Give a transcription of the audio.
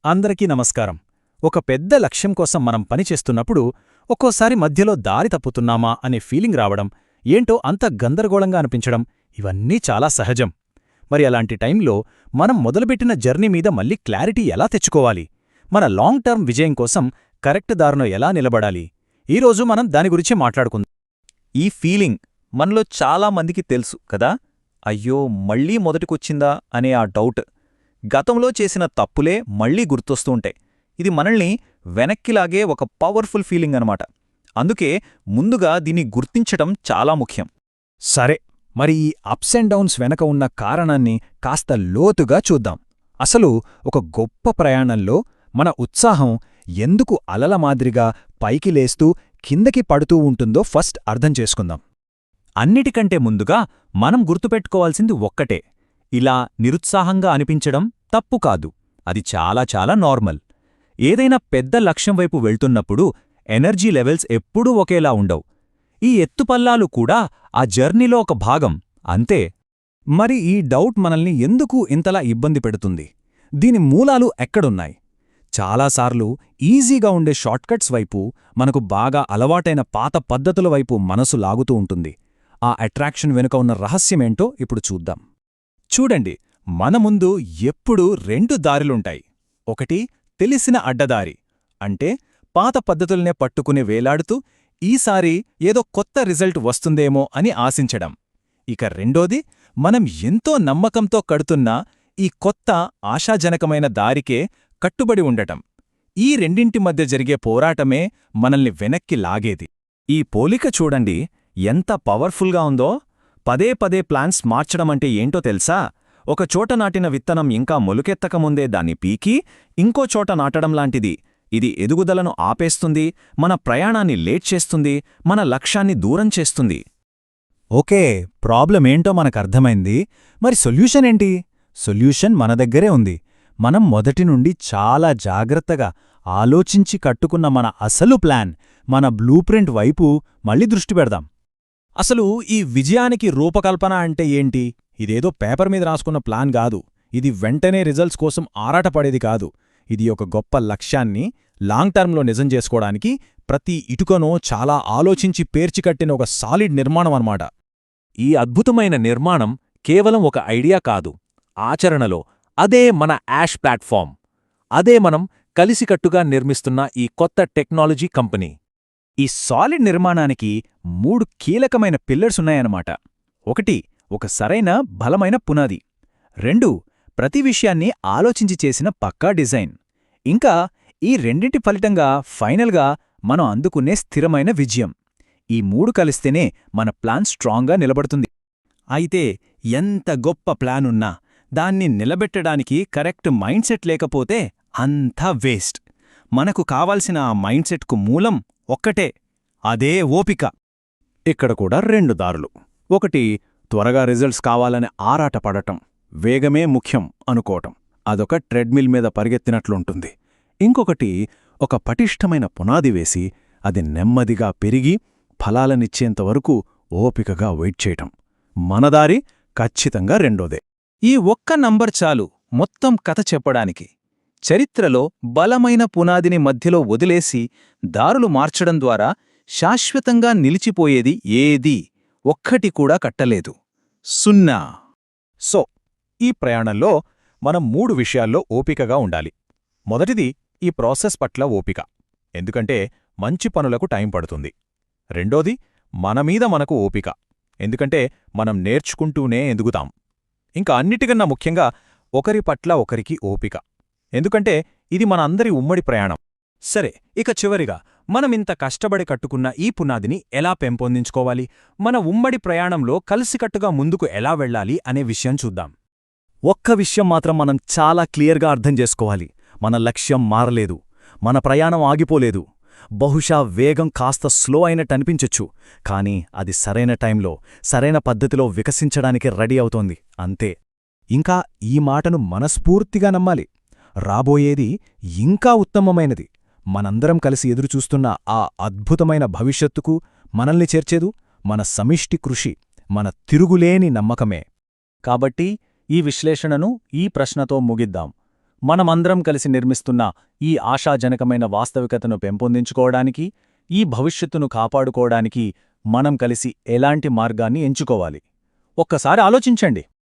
అందరికీ నమస్కారం. ఒక పెద్ద లక్ష్యం కోసం మనం పనిచేస్తున్నప్పుడు ఒక్కోసారి మధ్యలో దారి తప్పుతున్నామా అనే ఫీలింగ్ రావడం, ఏంటో అంత గందరగోళంగా అనిపించడం ఇవన్నీ చాలా సహజం. మరి అలాంటి టైంలో మనం మొదలుపెట్టిన జర్నీ మీద మళ్ళీ క్లారిటీ ఎలా తెచ్చుకోవాలి? మన లాంగ్ టర్మ్ విజయం కోసం కరెక్ట్ దారిలో ఎలా నిలబడాలి? ఈరోజు మనం దాని గురించి మాట్లాడుకుందాం. ఈ ఫీలింగ్ మనలో చాలా మందికి తెలుసు కదా. అయ్యో మళ్ళీ మొదటికొచ్చిందా అనే ఆ డౌట్, గతంలో చేసిన తప్పులే మళ్లీ గుర్తొస్తూంటాయి. ఇది మనల్ని వెనక్కిలాగే ఒక పవర్ఫుల్ ఫీలింగ్ అనమాట. అందుకే ముందుగా దీన్ని గుర్తించటం చాలా ముఖ్యం. సరే, మరి ఈ అప్స్ అండ్ డౌన్స్ వెనక ఉన్న కారణాన్ని కాస్త లోతుగా చూద్దాం. అసలు ఒక గొప్ప ప్రయాణంలో మన ఉత్సాహం ఎందుకు అలల మాదిరిగా పైకి లేస్తూ కిందకి పడుతూ ఉంటుందో ఫస్ట్ అర్థం చేసుకుందాం. అన్నిటికంటే ముందుగా మనం గుర్తుపెట్టుకోవాల్సింది ఒక్కటే: ఇలా నిరుత్సాహంగా అనిపించడం తప్పు కాదు, అది చాలా చాలా నార్మల్. ఏదైనా పెద్ద లక్ష్యం వైపు వెళ్తున్నప్పుడు ఎనర్జీ లెవెల్స్ ఎప్పుడూ ఒకేలా ఉండవు. ఈ ఎత్తుపల్లాలు కూడా ఆ జర్నీలో ఒక భాగం, అంతే. మరి ఈ డౌట్ మనల్ని ఎందుకు ఇంతలా ఇబ్బంది పెడుతుంది? దీని మూలాలు ఎక్కడున్నాయి? చాలాసార్లు ఈజీగా ఉండే షార్ట్కట్స్ వైపు, మనకు బాగా అలవాటైన పాత పద్ధతుల వైపు మనసు లాగుతూ ఉంటుంది. ఆ అట్రాక్షన్ వెనుక ఉన్న రహస్యమేంటో ఇప్పుడు చూద్దాం. చూడండి, మన ముందు ఎప్పుడూ రెండు దారులుంటాయి. ఒకటి తెలిసిన అడ్డదారి, అంటే పాత పద్ధతుల్నే పట్టుకుని వేలాడుతూ ఈసారి ఏదో కొత్త రిజల్ట్ వస్తుందేమో అని ఆశించడం. ఇక రెండోది, మనం ఎంతో నమ్మకంతో కడుతున్న ఈ కొత్త ఆశాజనకమైన దారికే కట్టుబడి ఉండటం. ఈ రెండింటి మధ్య జరిగే పోరాటమే మనల్ని వెనక్కి లాగేది. ఈ పోలిక చూడండి ఎంత పవర్ఫుల్గా ఉందో. పదే పదే ప్లాన్స్ మార్చడమంటే ఏంటో తెలుసా? ఒక చోట నాటిన విత్తనం ఇంకా మొలుకెత్తకముందే దాన్ని పీకి ఇంకో చోట నాటడంలాంటిది. ఇది ఎదుగుదలను ఆపేస్తుంది, మన ప్రయాణాన్ని లేట్ చేస్తుంది, మన లక్ష్యాన్ని దూరం చేస్తుంది. ఓకే, ప్రాబ్లమేంటో మనకర్థమైంది. మరి సొల్యూషన్ ఏంటి? సొల్యూషన్ మన దగ్గరే ఉంది. మనం మొదటి నుండి చాలా జాగ్రత్తగా ఆలోచించి కట్టుకున్న మన అసలు ప్లాన్, మన బ్లూప్రింట్ వైపు మళ్ళీ దృష్టి పెడదాం. అసలు ఈ విజయానికి రూపకల్పన అంటే ఏంటి? ఇదేదో పేపర్ మీద రాసుకున్న ప్లాన్ కాదు. ఇది వెంటనే రిజల్ట్స్ కోసం ఆరాటపడేది కాదు. ఇది ఒక గొప్ప లక్ష్యాన్ని లాంగ్ టర్మ్లో నిజం చేసుకోవడానికి ప్రతి ఇటుకనో చాలా ఆలోచించి పేర్చికట్టిన ఒక సాలిడ్ నిర్మాణం అన్నమాట. ఈ అద్భుతమైన నిర్మాణం కేవలం ఒక ఐడియా కాదు, ఆచరణలో అదే మన యాష్ ప్లాట్ఫామ్. అదే మనం కలిసికట్టుగా నిర్మిస్తున్న ఈ కొత్త టెక్నాలజీ కంపెనీ. ఈ సాలిడ్ నిర్మాణానికి 3 కీలకమైన పిల్లర్స్ ఉన్నాయన్నమాట. ఒకటి, ఒక సరైన బలమైన పునాది. 2, ప్రతి విషయాన్ని ఆలోచించి చేసిన పక్కా డిజైన్. ఇంకా ఈ రెండింటి ఫలితంగా ఫైనల్గా మనం అందుకునే స్థిరమైన విజయం. ఈ 3 కలిస్తేనే మన ప్లాన్ స్ట్రాంగ్గా నిలబడుతుంది. అయితే ఎంత గొప్ప ప్లానున్నా దాన్ని నిలబెట్టడానికి కరెక్ట్ మైండ్ సెట్ లేకపోతే అంతా వేస్ట్. మనకు కావాల్సిన ఆ మైండ్ సెట్కు మూలం ఒక్కటే, అదే ఓపిక. ఇక్కడ కూడా 2 దారులు. ఒకటి, త్వరగా రిజల్ట్స్ కావాలని ఆరాటపడటం, వేగమే ముఖ్యం అనుకోవటం. అదొక ట్రెడ్మిల్ మీద పరిగెత్తినట్లుంటుంది. ఇంకొకటి, ఒక పటిష్టమైన పునాది వేసి అది నెమ్మదిగా పెరిగి ఫలాలనిచ్చేంతవరకు ఓపికగా వెయిట్ చేయటం. మనదారి ఖచ్చితంగా రెండోదే. ఈ ఒక్క నంబర్ చాలు మొత్తం కథ చెప్పడానికి. చరిత్రలో బలమైన పునాదిని మధ్యలో వదిలేసి దారులు మార్చడం ద్వారా శాశ్వతంగా నిలిచిపోయేది ఏదీ ఒక్కటి కూడా కట్టలేదు. 0. సో ఈ ప్రయాణంలో మనం 3 విషయాల్లో ఓపికగా ఉండాలి. మొదటిది, ఈ ప్రాసెస్ పట్ల ఓపిక, ఎందుకంటే మంచి పనులకు టైం పడుతుంది. రెండోది, మనమీద మనకు ఓపిక, ఎందుకంటే మనం నేర్చుకుంటూనే ఎదుగుతాం. ఇంకా అన్నిటికన్నా ముఖ్యంగా ఒకరి పట్ల ఒకరికి ఓపిక, ఎందుకంటే ఇది మన అందరి ఉమ్మడి ప్రయాణం. సరే, ఇక చివరిగా మనమింత కష్టపడి కట్టుకున్న ఈ పునాదిని ఎలా పెంపొందించుకోవాలి, మన ఉమ్మడి ప్రయాణంలో కలిసికట్టుగా ముందుకు ఎలా వెళ్లాలి అనే విషయం చూద్దాం. ఒక్క విషయం మాత్రం మనం చాలా క్లియర్గా అర్థం చేసుకోవాలి: మన లక్ష్యం మారలేదు, మన ప్రయాణం ఆగిపోలేదు. బహుశా వేగం కాస్త స్లో అయినట్టనిపించొచ్చు, కానీ అది సరైన టైంలో సరైన పద్ధతిలో వికసించడానికి రెడీ అవుతోంది, అంతే. ఇంకా ఈ మాటను మనస్ఫూర్తిగా నమ్మాలి. రాబోయేది ఇంకా ఉత్తమమైనది. మనందరం కలిసి ఎదురుచూస్తున్న ఆ అద్భుతమైన భవిష్యత్తుకు మనల్ని చేర్చేదు మన సమిష్టి కృషి, మన తిరుగులేని నమ్మకమే. కాబట్టి ఈ విశ్లేషణను ఈ ప్రశ్నతో ముగిద్దాం: మనమందరం కలిసి నిర్మిస్తున్న ఈ ఆశాజనకమైన వాస్తవికతను పెంపొందించుకోవడానికి, ఈ భవిష్యత్తును కాపాడుకోవడానికి మనం కలిసి ఎలాంటి మార్గాన్ని ఎంచుకోవాలి? ఒక్కసారి ఆలోచించండి.